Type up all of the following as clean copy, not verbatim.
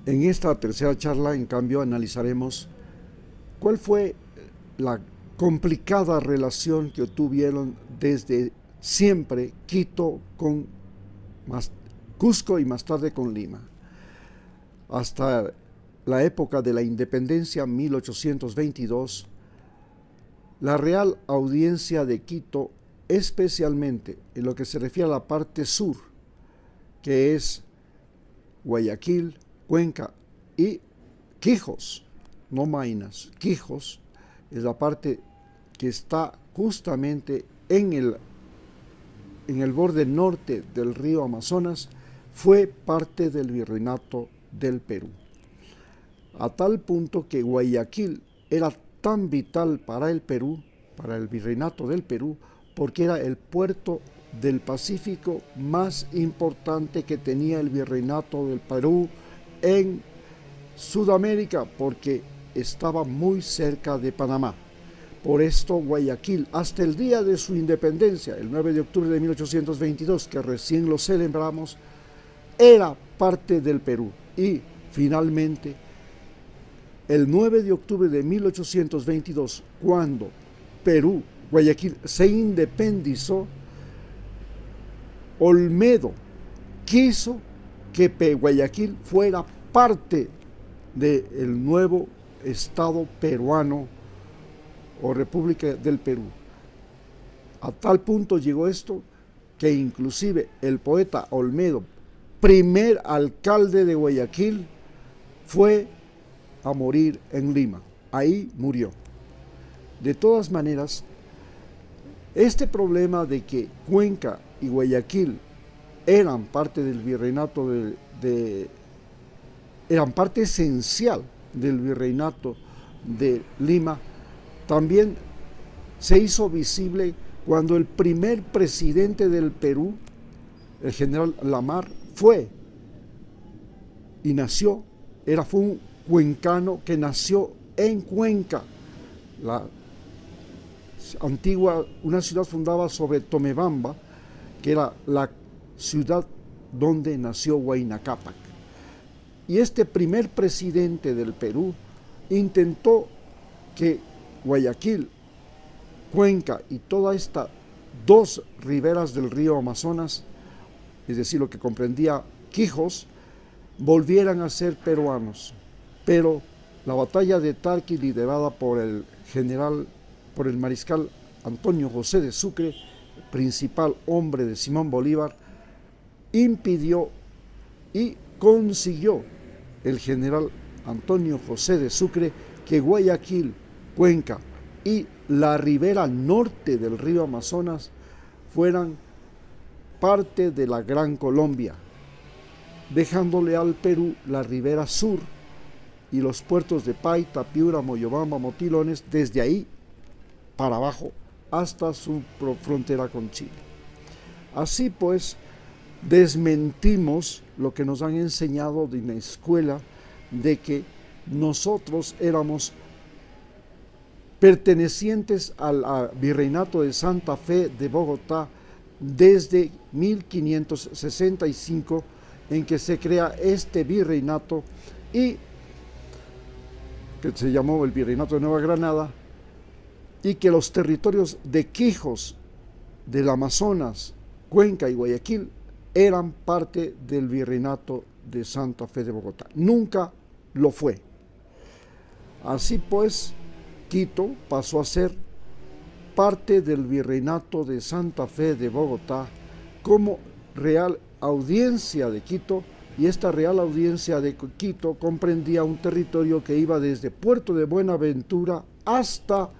En esta tercera charla, en cambio, analizaremos cuál fue la complicada relación que tuvieron desde siempre Quito con Cusco y más tarde con Lima. Hasta la época de la independencia, 1822, la Real Audiencia de Quito, especialmente en lo que se refiere a la parte sur, que es Guayaquil, Cuenca y Quijos, no Maynas, Quijos, es la parte que está justamente en el borde norte del río Amazonas, fue parte del virreinato del Perú. A tal punto que Guayaquil era tan vital para el Perú, para el virreinato del Perú, porque era el puerto del Pacífico más importante que tenía el virreinato del Perú en Sudamérica, porque estaba muy cerca de Panamá. Por esto Guayaquil, hasta el día de su independencia, el 9 de octubre de 1822, que recién lo celebramos, era parte del Perú. Y finalmente, el 9 de octubre de 1822, cuando Guayaquil se independizó, Olmedo quiso que Guayaquil fuera parte del nuevo Estado peruano o República del Perú. A tal punto llegó esto que inclusive el poeta Olmedo, primer alcalde de Guayaquil, fue a morir en Lima. Ahí murió. De todas maneras, este problema de que Cuenca y Guayaquil eran parte del virreinato eran parte esencial del virreinato de Lima, también se hizo visible cuando el primer presidente del Perú, el general Lamar, fue un cuencano que nació en Cuenca, una ciudad fundada sobre Tomebamba, que era la ciudad donde nació Huayna Cápac. Y este primer presidente del Perú intentó que Guayaquil, Cuenca y toda esta dos riberas del río Amazonas, es decir, lo que comprendía Quijos, volvieran a ser peruanos. Pero la batalla de Tarqui, liderada por el mariscal Antonio José de Sucre, principal hombre de Simón Bolívar, impidió y consiguió el general Antonio José de Sucre que Guayaquil, Cuenca y la ribera norte del río Amazonas fueran parte de la Gran Colombia, dejándole al Perú la ribera sur y los puertos de Paita, Piura, Moyobamba, Motilones, desde ahí para abajo hasta su frontera con Chile. Así pues, desmentimos lo que nos han enseñado en la escuela de que nosotros éramos pertenecientes al virreinato de Santa Fe de Bogotá desde 1565, en que se crea este virreinato y que se llamó el Virreinato de Nueva Granada, y que los territorios de Quijos, del Amazonas, Cuenca y Guayaquil eran parte del Virreinato de Santa Fe de Bogotá. Nunca lo fue. Así pues, Quito pasó a ser parte del Virreinato de Santa Fe de Bogotá como Real Audiencia de Quito, y esta Real Audiencia de Quito comprendía un territorio que iba desde Puerto de Buenaventura hasta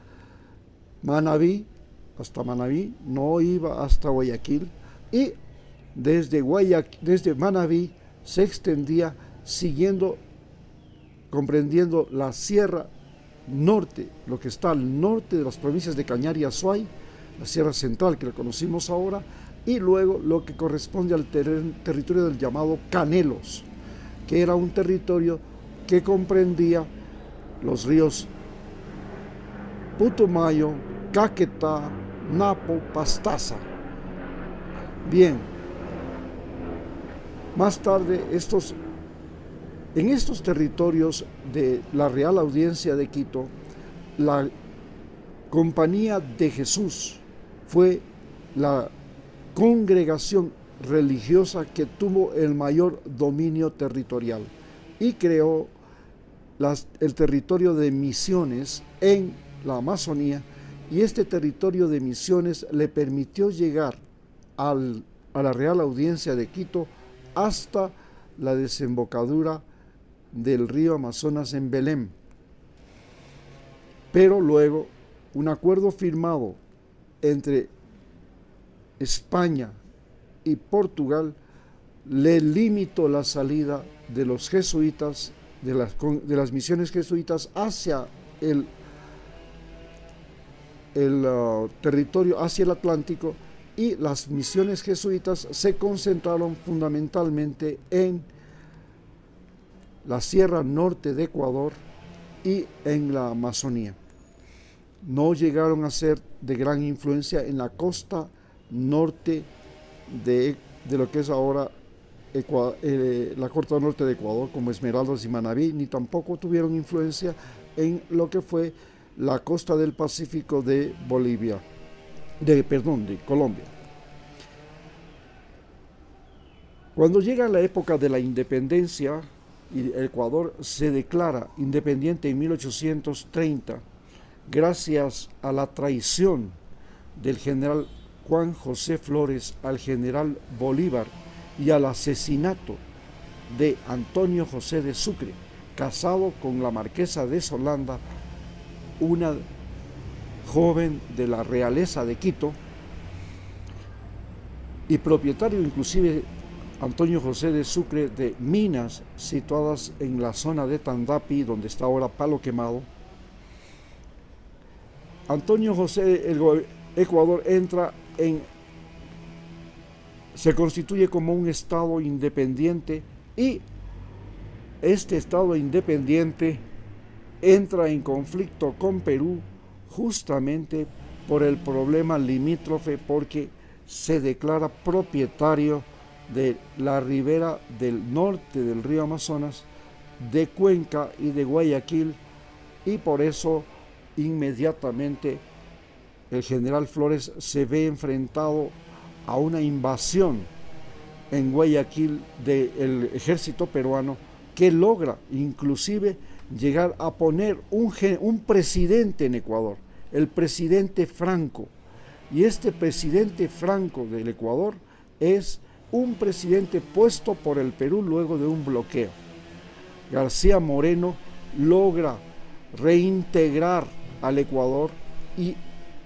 Manabí, no iba hasta Guayaquil, y desde Manabí se extendía comprendiendo la Sierra Norte, lo que está al norte de las provincias de Cañar y Azuay, la Sierra Central que la conocimos ahora, y luego lo que corresponde al territorio del llamado Canelos, que era un territorio que comprendía los ríos Putumayo, Caquetá, Napo, Pastaza. Bien, más tarde En estos territorios de la Real Audiencia de Quito, la Compañía de Jesús fue la congregación religiosa que tuvo el mayor dominio territorial y creó el territorio de Misiones en la Amazonía, y este territorio de Misiones le permitió llegar a la Real Audiencia de Quito hasta la desembocadura del río Amazonas en Belém. Pero luego un acuerdo firmado entre España y Portugal le limitó la salida de los jesuitas, de las misiones jesuitas hacia el territorio, hacia el Atlántico, y las misiones jesuitas se concentraron fundamentalmente en la Sierra Norte de Ecuador y en la Amazonía. No llegaron a ser de gran influencia en la costa norte de lo que es ahora la costa norte de Ecuador, como Esmeraldas y Manabí, ni tampoco tuvieron influencia en lo que fue la costa del Pacífico de de Colombia. Cuando llega la época de la independencia y Ecuador se declara independiente en 1830, gracias a la traición del general Juan José Flores al general Bolívar y al asesinato de Antonio José de Sucre, casado con la marquesa de Solanda, una joven de la realeza de Quito, y propietario inclusive Antonio José de Sucre de minas situadas en la zona de Tandapi, donde está ahora Palo Quemado. Antonio José, Ecuador se constituye como un estado independiente, y este estado independiente entra en conflicto con Perú justamente por el problema limítrofe, porque se declara propietario de la ribera del norte del río Amazonas, de Cuenca y de Guayaquil, y por eso inmediatamente el general Flores se ve enfrentado a una invasión en Guayaquil del ejército peruano, que logra inclusive llegar a poner un presidente en Ecuador, el presidente Franco. Y este presidente Franco del Ecuador es un presidente puesto por el Perú luego de un bloqueo. García Moreno logra reintegrar al Ecuador y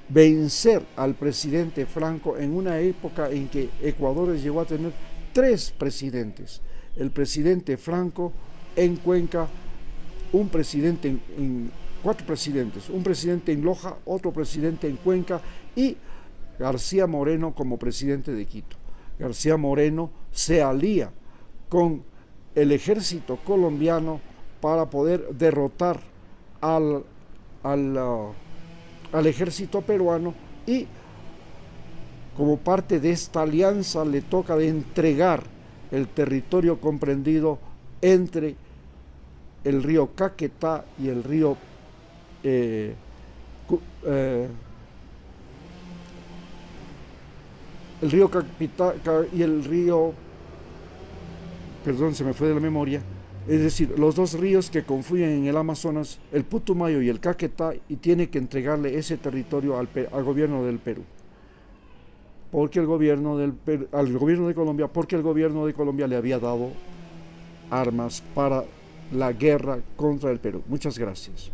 vencer al presidente Franco en una época en que Ecuador llegó a tener 3 presidentes. El presidente Franco en Cuenca, 4 presidentes, un presidente en Loja, otro presidente en Cuenca, y García Moreno como presidente de Quito. García Moreno se alía con el ejército colombiano para poder derrotar al ejército peruano, y como parte de esta alianza le toca de entregar el territorio comprendido entre el río Caquetá y el río perdón, se me fue de la memoria, es decir, los 2 ríos que confluyen en el Amazonas, el Putumayo y el Caquetá, y tiene que entregarle ese territorio al gobierno del Perú, al gobierno de Colombia, porque el gobierno de Colombia le había dado armas para la guerra contra el Perú. Muchas gracias.